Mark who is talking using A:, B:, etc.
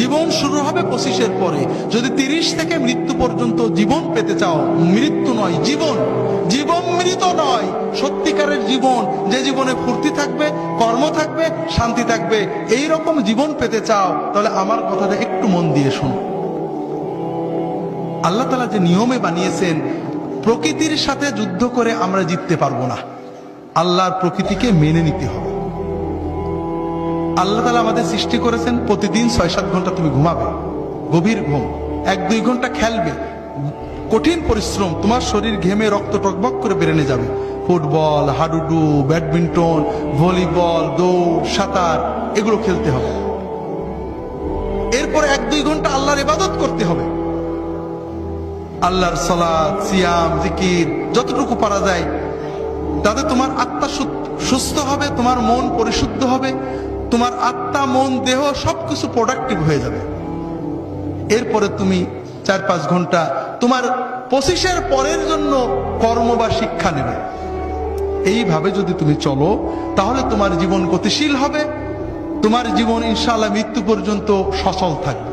A: জীবন শুরু হবে 25-এর পরে। যদি 30 থেকে মৃত্যু পর্যন্ত জীবন পেতে চাও, মৃত্যু নয় জীবন, জীবন মৃত নয়, সত্যিকারের জীবন, যে জীবনে ফুর্তি থাকবে, কর্ম থাকবে, শান্তি থাকবে, এই রকম জীবন পেতে চাও, তাহলে আমার কথাটা একটু মন দিয়ে শোনো। আল্লাহ তাআলা যে নিয়মে বানিয়েছেন, প্রকৃতির সাথে যুদ্ধ করে আমরা জিততে পারবো না, আল্লাহর প্রকৃতিকে মেনে নিতে হবে। আল্লাহ তাআলা আমাদের সৃষ্টি করেছেন, প্রতিদিন 6-7 ঘন্টা তুমি ঘুমাবে, গভীর ঘুম, 1-2 ঘন্টা খেলবে, কঠিন পরিশ্রম, তোমার শরীর ঘেমে রক্ত টকবক করে বেরেনে যাবে, ফুটবল, হাডুডু, ব্যাডমিন্টন, ভলিবল, দৌড়, সাঁতার, এগুলো খেলতে হবে। এরপর 1-2 ঘন্টা আল্লাহর ইবাদত করতে হবে, আল্লাহর সালাত, সিয়াম, জিকির যতটুকু পারা যায়, তাতে তোমার আত্মা সুস্থ হবে, তোমার মন পরিশুদ্ধ হবে, তোমার আত্মা, মন, দেহ সবকিছু প্রোডাক্টিভ হয়ে যাবে। এরপরে তুমি 4-5 ঘন্টা তোমার 25-এর পরের জন্য কর্ম বা শিক্ষা নেবে। এইভাবে যদি তুমি চলো, তাহলে তোমার জীবন গতিশীল হবে, তোমার জীবন ইনশাআল্লাহ মৃত্যু পর্যন্ত সচল থাকবে।